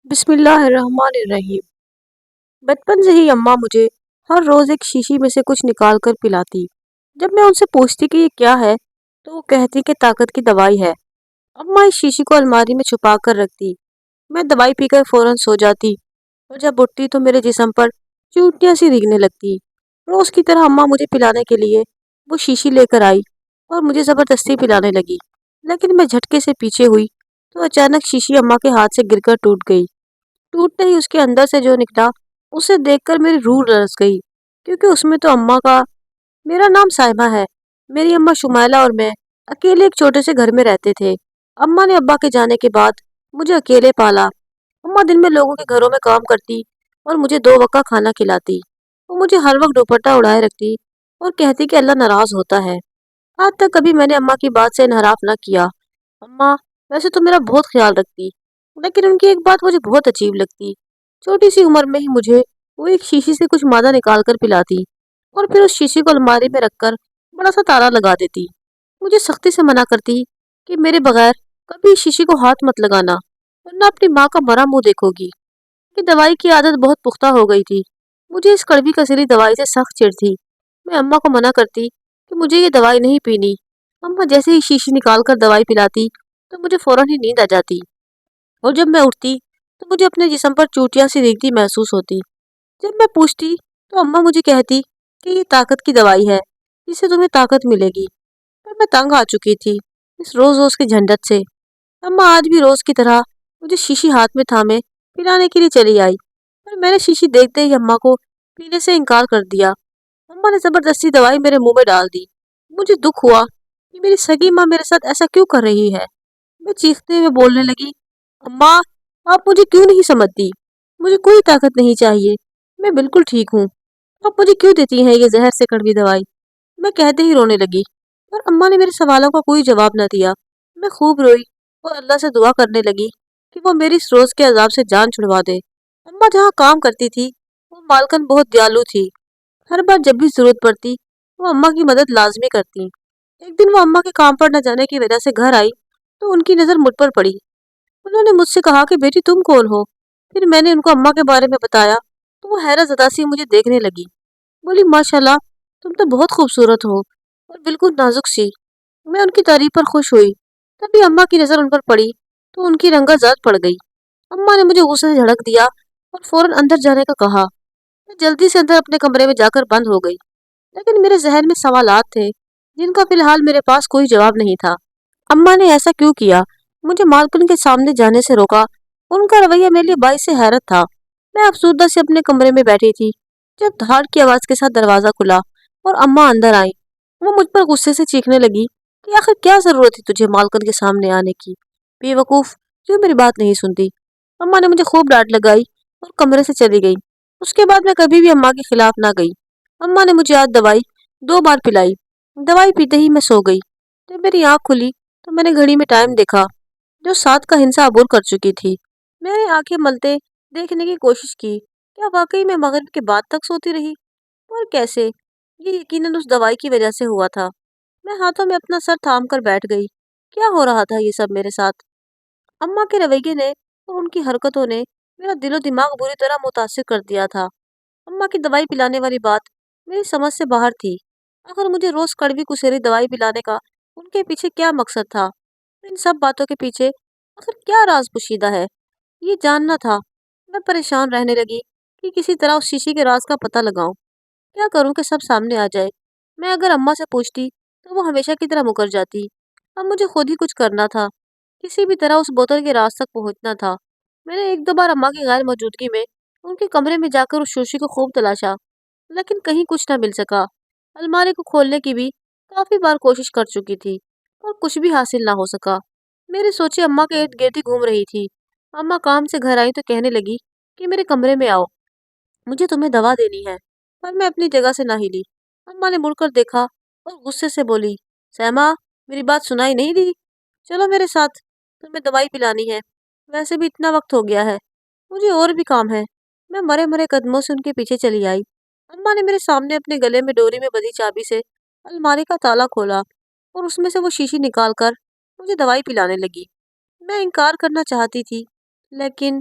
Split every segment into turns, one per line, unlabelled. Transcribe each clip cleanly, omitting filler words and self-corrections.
بسم اللہ الرحمن الرحیم۔ بچپن سے ہی اماں مجھے ہر روز ایک شیشی میں سے کچھ نکال کر پلاتی۔ جب میں ان سے پوچھتی کہ یہ کیا ہے تو وہ کہتی کہ طاقت کی دوائی ہے۔ اماں اس شیشی کو الماری میں چھپا کر رکھتی۔ میں دوائی پی کر فوراً سو جاتی اور جب اٹھتی تو میرے جسم پر چیونٹیاں سی ریگنے لگتی۔ روز کی طرح اماں مجھے پلانے کے لیے وہ شیشی لے کر آئی اور مجھے زبردستی پلانے لگی، لیکن میں جھٹکے سے پیچھے ہوئی تو اچانک شیشی اماں کے ہاتھ سے گر کر ٹوٹ گئی۔ ٹوٹتے ہی اس کے اندر سے جو نکلا اسے دیکھ کر میری روح لرز گئی، کیونکہ اس میں تو اماں کا میرا نام سائمہ ہے۔ میری اماں شمائلہ اور میں اکیلے ایک چھوٹے سے گھر میں رہتے تھے۔ اماں نے ابا کے جانے کے بعد مجھے اکیلے پالا۔ اماں دن میں لوگوں کے گھروں میں کام کرتی اور مجھے دو وقت کا کھانا کھلاتی۔ وہ مجھے ہر وقت دوپٹہ اڑائے رکھتی اور کہتی کہ اللہ ناراض ہوتا ہے۔ آج تک کبھی میں نے اماں کی بات سے انحراف نہ کیا۔ اماں ویسے تو میرا بہت خیال رکھتی، لیکن ان کی ایک بات مجھے بہت عجیب لگتی۔ چھوٹی سی عمر میں ہی مجھے وہ ایک شیشی سے کچھ مادہ نکال کر پلاتی اور پھر اس شیشی کو الماری میں رکھ کر بڑا سا تالا لگا دیتی۔ مجھے سختی سے منع کرتی کہ میرے بغیر کبھی اس شیشی کو ہاتھ مت لگانا ورنہ اپنی ماں کا مرا منہ دیکھو گی۔ کہ دوائی کی عادت بہت پختہ ہو گئی تھی۔ مجھے اس کڑوی کسیلی دوائی سے سخت چڑ تھی۔ میں اماں کو منع کرتی کہ مجھے یہ دوائی نہیں پینی۔ اماں جیسے ہی شیشی نکال کر دوائی پلاتی تو مجھے فوراً ہی نیند آ جاتی اور جب میں اٹھتی تو مجھے اپنے جسم پر چوٹیاں سی ریگتی محسوس ہوتی۔ جب میں پوچھتی تو اماں مجھے کہتی کہ یہ طاقت کی دوائی ہے، اس سے تمہیں طاقت ملے گی۔ پر میں تنگ آ چکی تھی اس روز روز کی جھنجٹ سے۔ اماں آج بھی روز کی طرح مجھے شیشی ہاتھ میں تھامے پلانے کے لیے چلی آئی، پر میں نے شیشی دیکھتے ہی اماں کو پینے سے انکار کر دیا۔ اماں نے زبردستی دوائی میرے منہ میں ڈال دی۔ مجھے دکھ ہوا کہ میری سگی ماں میرے ساتھ ایسا کیوں کر رہی ہے۔ میں چیختے ہوئے بولنے لگی، اماں آپ مجھے کیوں نہیں سمجھتی؟ مجھے کوئی طاقت نہیں چاہیے، میں بالکل ٹھیک ہوں۔ آپ مجھے کیوں دیتی ہیں یہ زہر سے کڑوی دوائی؟ میں کہتے ہی رونے لگی، پر اماں نے میرے سوالوں کا کوئی جواب نہ دیا۔ میں خوب روئی اور اللہ سے دعا کرنے لگی کہ وہ میری اس روز کے عذاب سے جان چھڑوا دے۔ اماں جہاں کام کرتی تھی وہ مالکن بہت دیالو تھی۔ ہر بار جب بھی ضرورت پڑتی وہ اماں کی مدد لازمی کرتی۔ ایک دن وہ اماں کے کام پر نہ جانے کی وجہ سے گھر آئی تو ان کی نظر مجھ پر پڑی۔ انہوں نے مجھ سے کہا کہ بیٹی تم کون ہو؟ پھر میں نے ان کو اماں کے بارے میں بتایا تو وہ حیرت زدہ سی مجھے دیکھنے لگی۔ بولی ماشاءاللہ تم تو بہت خوبصورت ہو اور بالکل نازک سی۔ میں ان کی تعریف پر خوش ہوئی۔ تبھی اماں کی نظر ان پر پڑی تو ان کی رنگت زرد پڑ گئی۔ اماں نے مجھے غصے سے جھڑک دیا اور فوراً اندر جانے کا کہا۔ میں جلدی سے اندر اپنے کمرے میں جا کر بند ہو گئی، لیکن میرے ذہن میں سوالات تھے جن کا فی الحال میرے پاس کوئی جواب نہیں تھا۔ اماں نے ایسا کیوں کیا؟ مجھے مالکن کے سامنے جانے سے روکا؟ ان کا رویہ میرے لیے باعث حیرت تھا۔ میں افسردہ سے اپنے کمرے میں بیٹھی تھی جب دھاڑ کی آواز کے ساتھ دروازہ کھلا اور اماں اندر آئیں۔ وہ مجھ پر غصے سے چیخنے لگی کہ آخر کیا ضرورت تھی تجھے مالکن کے سامنے آنے کی؟ بے وقوف، کیوں میری بات نہیں سنتی؟ اماں نے مجھے خوب ڈانٹ لگائی اور کمرے سے چلی گئی۔ اس کے بعد میں کبھی بھی اماں کے خلاف نہ گئی۔ اماں نے مجھے آج دوائی 2 بار پلائی۔ دوائی پیتے ہی میں سو گئی۔ جب میری آنکھ کھلی تو میں نے گھڑی میں ٹائم دیکھا جو 7 کا ہنسا عبور کر چکی تھی۔ میں نے آنکھیں ملتے دیکھنے کی کوشش کی، کیا واقعی میں مغرب کے بعد تک سوتی رہی؟ اور کیسے؟ یہ یقیناً اس دوائی کی وجہ سے ہوا تھا۔ میں ہاتھوں میں اپنا سر تھام کر بیٹھ گئی۔ کیا ہو رہا تھا یہ سب میرے ساتھ؟ اماں کے رویے نے اور ان کی حرکتوں نے میرا دل و دماغ بری طرح متاثر کر دیا تھا۔ اماں کی دوائی پلانے والی بات میری سمجھ سے باہر تھی۔ اگر مجھے روز کڑوی کسیری دوائی پلانے کا ان کے پیچھے کیا مقصد تھا؟ ان سب باتوں کے پیچھے آخر کیا راز پوشیدہ ہے؟ یہ جاننا تھا۔ میں پریشان رہنے لگی کہ کسی طرح اس شیشی کے راز کا پتہ لگاؤں۔ کیا کروں کہ سب سامنے آ جائے؟ میں اگر اماں سے پوچھتی تو وہ ہمیشہ کی طرح مکر جاتی۔ اب مجھے خود ہی کچھ کرنا تھا۔ کسی بھی طرح اس بوتل کے راز تک پہنچنا تھا۔ میں نے 1-2 بار اماں کی غیر موجودگی میں ان کے کمرے میں جا کر اس شیشی کو خوب تلاشا، لیکن کہیں کچھ نہ مل سکا۔ الماری کو کھولنے کی بھی کافی بار کوشش کر چکی تھی اور کچھ بھی حاصل نہ ہو سکا۔ میری سوچیں اماں کے ارد گرد ہی گھوم رہی تھی۔ اماں کام سے گھر آئی تو کہنے لگی کہ میرے کمرے میں آؤ، مجھے تمہیں دوا دینی ہے۔ پر میں اپنی جگہ سے نہ ہلی۔ اماں نے مڑ کر دیکھا اور غصے سے بولی، سیما میری بات سنائی نہیں دی؟ چلو میرے ساتھ، تمہیں دوائی پلانی ہے۔ ویسے بھی اتنا وقت ہو گیا ہے، مجھے اور بھی کام ہے۔ میں مرے مرے قدموں سے ان کے پیچھے چلی آئی۔ اماں نے میرے سامنے اپنے گلے میں ڈوری میں بندھی چابی سے الماری کا تالا کھولا اور اس میں سے وہ شیشی نکال کر مجھے دوائی پلانے لگی۔ میں انکار کرنا چاہتی تھی، لیکن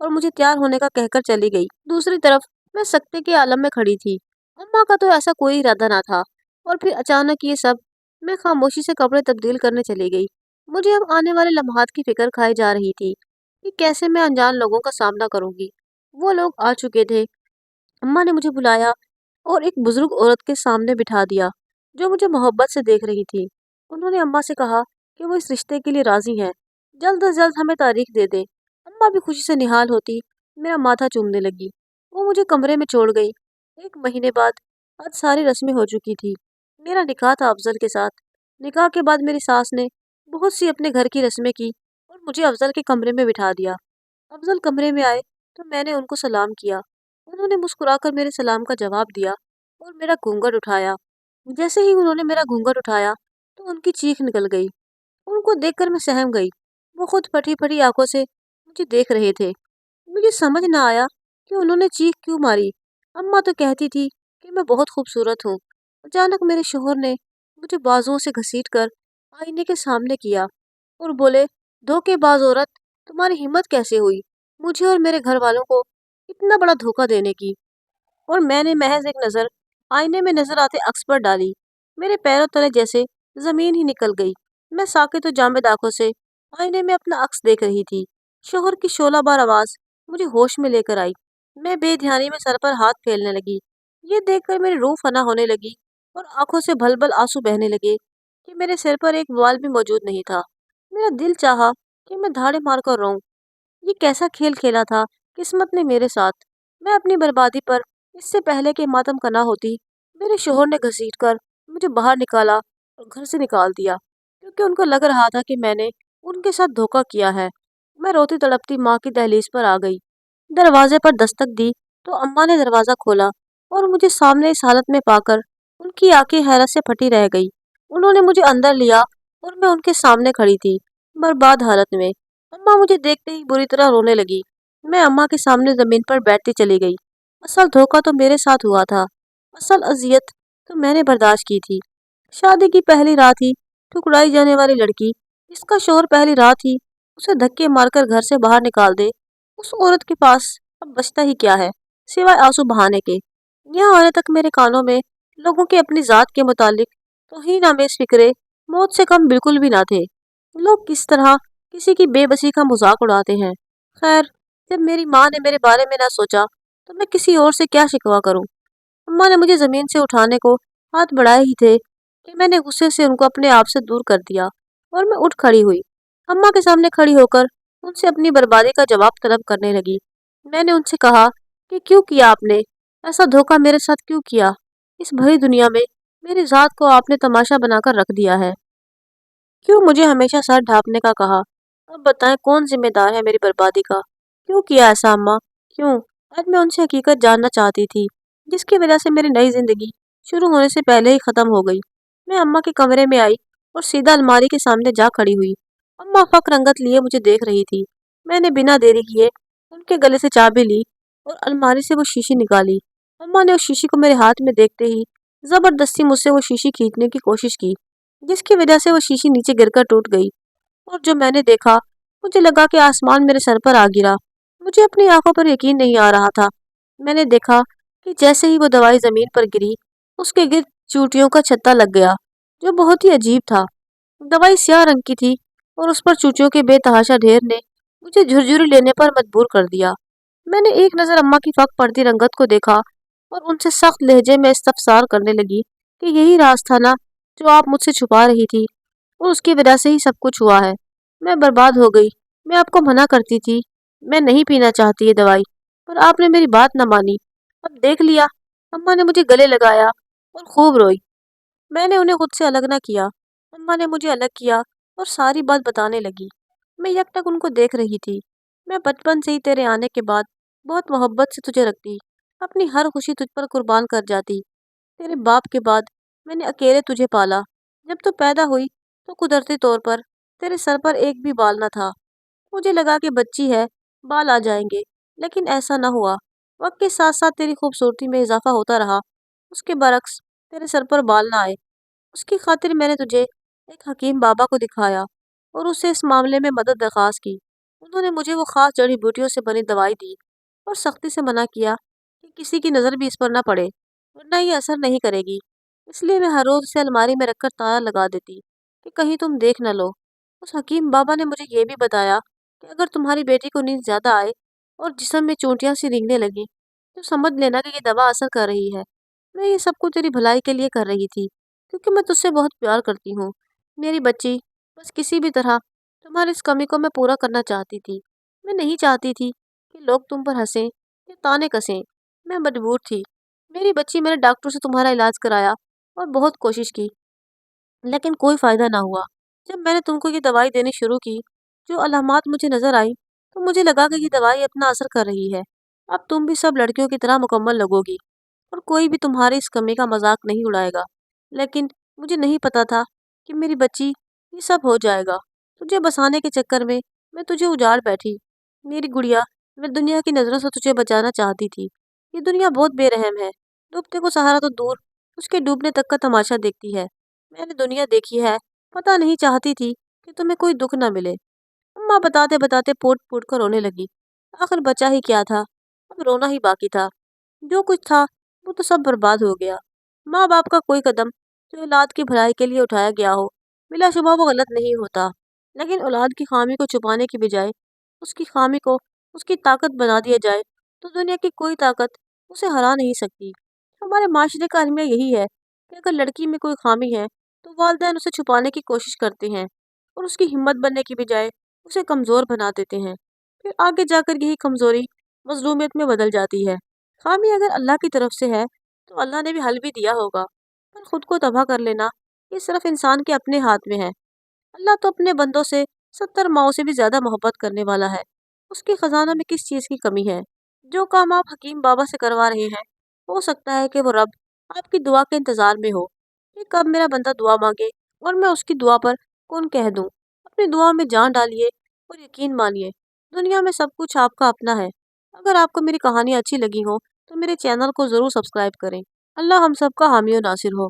اور مجھے تیار ہونے کا کہہ کر چلی گئی۔ دوسری طرف میں سکتے کے عالم میں کھڑی تھی۔ اماں کا تو ایسا کوئی ارادہ نہ تھا، اور پھر اچانک یہ سب۔ میں خاموشی سے کپڑے تبدیل کرنے چلی گئی۔ مجھے اب آنے والے لمحات کی فکر کھائی جا رہی تھی کہ کیسے میں انجان لوگوں کا سامنا کروں گی۔ وہ لوگ آ چکے تھے۔ اماں نے مجھے بلایا اور ایک بزرگ عورت کے سامنے بٹھا دیا جو مجھے محبت سے دیکھ رہی تھی۔ انہوں نے اماں سے کہا کہ وہ اس رشتے کے لیے راضی ہیں، جلد از جلد ہمیں تاریخ دے دیں۔ اماں بھی خوشی سے نہال ہوتی میرا ماتھا چومنے لگی۔ وہ مجھے کمرے میں چھوڑ گئی۔ 1 مہینے بعد آج ساری رسمیں ہو چکی تھی۔ میرا نکاح تھا افضل کے ساتھ۔ نکاح کے بعد میری ساس نے بہت سی اپنے گھر کی رسمیں کی اور مجھے افضل کے کمرے میں بٹھا دیا۔ افضل کمرے میں آئے تو میں نے ان کو سلام کیا۔ انہوں نے مسکرا کر میرے سلام کا جواب دیا اور میرا گھونگھٹ اٹھایا۔ جیسے ہی انہوں نے میرا گھونگھٹ اٹھایا تو ان کی چیخ نکل گئی۔ ان کو دیکھ کر میں سہم گئی۔ وہ خود پھٹی پھٹی آنکھوں سے مجھے دیکھ رہے تھے۔ مجھے سمجھ نہ آیا کہ انہوں نے چیخ کیوں ماری۔ اماں تو کہتی تھی کہ میں بہت خوبصورت ہوں۔ اچانک میرے شوہر نے مجھے بازوؤں سے گھسیٹ کر آئینے کے سامنے کیا اور بولے، دھوکے باز عورت، تمہاری ہمت کیسے ہوئی مجھے اور میرے گھر والوں کو اتنا بڑا دھوکہ دینے کی؟ اور میں نے محض ایک نظر آئینے میں نظر آتے عکس پر ڈالی۔ میرے پیروں تلے جیسے زمین ہی نکل گئی۔ میں ساکت و جامد آنکھوں سے آئینے میں اپنا عکس دیکھ رہی تھی۔ شوہر کی شعلہ بار آواز مجھے ہوش میں لے کر آئی۔ میں بے دھیانی میں سر پر ہاتھ پھیرنے لگی۔ یہ دیکھ کر میری روح فنا ہونے لگی اور آنکھوں سے بھل بھل آنسو بہنے لگے کہ میرے سر پر ایک بال بھی موجود نہیں تھا۔ میرا دل چاہا کہ میں دھاڑے مار کر روؤں۔ یہ کیسا کھیل کھیلا تھا قسمت نے میرے ساتھ۔ میں اپنی بربادی پر اس سے پہلے کہ ماتم کنا ہوتی، میرے شوہر نے گھسیٹ کر مجھے باہر نکالا اور گھر سے نکال دیا، کیونکہ ان کو لگ رہا تھا کہ میں نے ان کے ساتھ دھوکہ کیا ہے۔ میں روتی تڑپتی ماں کی دہلیز پر آ گئی۔ دروازے پر دستک دی تو اماں نے دروازہ کھولا اور مجھے سامنے اس حالت میں پا کر ان کی آنکھیں حیرت سے پھٹی رہ گئی۔ انہوں نے مجھے اندر لیا اور میں ان کے سامنے کھڑی تھی، برباد حالت میں۔ اماں مجھے دیکھتے ہی بری طرح رونے لگی۔ میں اماں کے سامنے زمین پر بیٹھتی چلی گئی۔ اصل دھوکہ تو میرے ساتھ ہوا تھا، اصل اذیت تو میں نے برداشت کی تھی۔ شادی کی پہلی رات ہی ٹھکرائی جانے والی لڑکی، جس کا شوہر پہلی رات ہی اسے دھکے مار کر گھر سے باہر نکال دے، اس عورت کے پاس اب بچتا ہی کیا ہے سوائے آنسو بہانے کے۔ یہاں آنے تک میرے کانوں میں لوگوں کے اپنی ذات کے متعلق توہین آمیز فکرے موت سے کم بالکل بھی نہ تھے۔ لوگ کس طرح کسی کی بے بسی کا مذاق اڑاتے ہیں۔ خیر، جب میری ماں نے میرے بارے میں نہ سوچا تو میں کسی اور سے کیا شکوہ کروں۔ اماں نے مجھے زمین سے اٹھانے کو ہاتھ بڑھائے ہی تھے کہ میں نے غصے سے ان کو اپنے آپ سے دور کر دیا اور میں اٹھ کھڑی ہوئی۔ اماں کے سامنے کھڑی ہو کر ان سے اپنی بربادی کا جواب طلب کرنے لگی۔ میں نے ان سے کہا کہ کیوں کیا آپ نے ایسا دھوکہ میرے ساتھ کیوں کیا؟ اس بھری دنیا میں میری ذات کو آپ نے تماشا بنا کر رکھ دیا ہے۔ کیوں مجھے ہمیشہ سر ڈھانپنے کا کہا؟ اب بتائیں کون ذمہ دار ہے میری بربادی کا؟ کیوں کیا ایسا اماں؟ کیوں؟ آج میں ان سے حقیقت جاننا چاہتی تھی، جس کی وجہ سے میری نئی زندگی شروع ہونے سے پہلے ہی ختم ہو گئی۔ میں اماں کے کمرے میں آئی اور سیدھا الماری کے سامنے جا کھڑی ہوئی۔ اماں فقر رنگت لیے مجھے دیکھ رہی تھی۔ میں نے بنا دیری کیے ان کے گلے سے چابی لی اور الماری سے وہ شیشی نکالی۔ اماں نے اس شیشی کو میرے ہاتھ میں دیکھتے ہی زبردستی مجھ سے وہ شیشی کھینچنے کی کوشش کی، جس کی وجہ سے وہ شیشی نیچے گر کر ٹوٹ گئی، اور جو میں نے دیکھا مجھے لگا کہ آسمان میرے سر پر آ گرا۔ مجھے اپنی آنکھوں پر یقین نہیں آ رہا تھا۔ میں نے دیکھا کہ جیسے ہی وہ دوائی زمین پر گری، اس کے گرد چوٹیوں کا چھتا لگ گیا، جو بہت ہی عجیب تھا۔ دوائی سیاہ رنگ کی تھی اور اس پر چوٹیوں کے بے تحاشا ڈھیر نے مجھے جھرجھری لینے پر مجبور کر دیا۔ میں نے ایک نظر اماں کی فاق پڑتی رنگت کو دیکھا اور ان سے سخت لہجے میں استفسار کرنے لگی کہ یہی راز تھا نا جو آپ مجھ سے چھپا رہی تھی، اور اس کی وجہ سے ہی سب کچھ ہوا ہے۔ میں برباد ہو گئی۔ میں آپ کو منع کرتی تھی، میں نہیں پینا چاہتی یہ دوائی، پر آپ نے میری بات نہ مانی۔ اب دیکھ لیا۔ اماں نے مجھے گلے لگایا اور خوب روئی۔ میں نے انہیں خود سے الگ نہ کیا۔ اماں نے مجھے الگ کیا اور ساری بات بتانے لگی۔ میں یک ٹک ان کو دیکھ رہی تھی۔ میں بچپن سے ہی تیرے آنے کے بعد بہت محبت سے تجھے رکھتی، اپنی ہر خوشی تجھ پر قربان کر جاتی۔ تیرے باپ کے بعد میں نے اکیلے تجھے پالا۔ جب تو پیدا ہوئی تو قدرتی طور پر تیرے سر پر ایک بھی بال نہ تھا۔ مجھے لگا کہ بچی ہے، بال آ جائیں گے، لیکن ایسا نہ ہوا۔ وقت کے ساتھ ساتھ تیری خوبصورتی میں اضافہ ہوتا رہا۔ اس کے برعکس تیرے سر پر بال نہ آئے۔ اس کی خاطر میں نے تجھے ایک حکیم بابا کو دکھایا اور اس سے اس معاملے میں مدد درخواست کی۔ انہوں نے مجھے وہ خاص جڑی بوٹیوں سے بنی دوائی دی اور سختی سے منع کیا کہ کسی کی نظر بھی اس پر نہ پڑے ورنہ یہ اثر نہیں کرے گی۔ اس لیے میں ہر روز اسے الماری میں رکھ کر تالا لگا دیتی کہ کہیں تم دیکھ نہ لو۔ اس حکیم بابا نے مجھے یہ بھی بتایا کہ اگر تمہاری بیٹی کو نیند زیادہ آئے اور جسم میں چونٹیاں سی رینگنے لگیں تو سمجھ لینا کہ یہ دوا اثر کر رہی ہے۔ میں یہ سب کچھ تیری بھلائی کے لیے کر رہی تھی کیونکہ میں تجھ سے بہت پیار کرتی ہوں میری بچی۔ بس کسی بھی طرح تمہاری اس کمی کو میں پورا کرنا چاہتی تھی۔ میں نہیں چاہتی تھی کہ لوگ تم پر ہنسیں یا تانے کسیں۔ میں مجبور تھی میری بچی۔ میں نے ڈاکٹر سے تمہارا علاج کرایا اور بہت کوشش کی لیکن کوئی فائدہ نہ ہوا۔ جب میں نے تم کو یہ دوائی دینی شروع کی، جو علامات مجھے نظر آئی، تو مجھے لگا کہ یہ دوائی اپنا اثر کر رہی ہے۔ اب تم بھی سب لڑکیوں کی طرح مکمل لگو گی اور کوئی بھی تمہاری اس کمی کا مذاق نہیں اڑائے گا۔ لیکن مجھے نہیں پتا تھا کہ میری بچی یہ سب ہو جائے گا۔ تجھے بسانے کے چکر میں تجھے اجاڑ بیٹھی۔ میری گڑیا، میں دنیا کی نظروں سے تجھے بچانا چاہتی تھی۔ یہ دنیا بہت بے رحم ہے۔ ڈوبتے کو سہارا تو دور، اس کے ڈوبنے تک کا تماشا دیکھتی ہے۔ میں نے دنیا دیکھی ہے، پتہ نہیں چاہتی تھی کہ تمہیں کوئی دکھ نہ ملے۔ اماں بتاتے بتاتے پوٹ پوٹ کر رونے لگی۔ آخر بچا ہی کیا تھا، اب رونا ہی باقی تھا۔ جو کچھ تھا وہ تو سب برباد ہو گیا۔ ماں باپ کا کوئی قدم جو اولاد کی بھلائی کے لیے اٹھایا گیا ہو، بلا شبہ وہ غلط نہیں ہوتا، لیکن اولاد کی خامی کو چھپانے کی بجائے اس کی خامی کو اس کی طاقت بنا دیا جائے تو دنیا کی کوئی طاقت اسے ہرا نہیں سکتی۔ ہمارے معاشرے کا المیہ یہی ہے کہ اگر لڑکی میں کوئی خامی ہے تو والدین اسے چھپانے کی کوشش کرتے ہیں اور اس کی ہمت بننے کی بجائے اسے کمزور بنا دیتے ہیں۔ پھر آگے جا کر یہی کمزوری مظلومیت میں بدل جاتی ہے۔ خامی اگر اللہ کی طرف سے ہے تو اللہ نے بھی حل بھی دیا ہوگا، پر خود کو تباہ کر لینا یہ صرف انسان کے اپنے ہاتھ میں ہے۔ اللہ تو اپنے بندوں سے 70 ماؤں سے بھی زیادہ محبت کرنے والا ہے۔ اس کے خزانوں میں کس چیز کی کمی ہے؟ جو کام آپ حکیم بابا سے کروا رہے ہیں، ہو سکتا ہے کہ وہ رب آپ کی دعا کے انتظار میں ہو کہ کب میرا بندہ دعا مانگے اور میں اس کی دعا پر کون کہہ دوں۔ اپنی دعا میں جان ڈالیے اور یقین مانیے، دنیا میں سب کچھ آپ کا اپنا ہے۔ اگر آپ کو میری کہانی اچھی لگی ہو تو میرے چینل کو ضرور سبسکرائب کریں۔ اللہ ہم سب کا حامی و ناصر ہو۔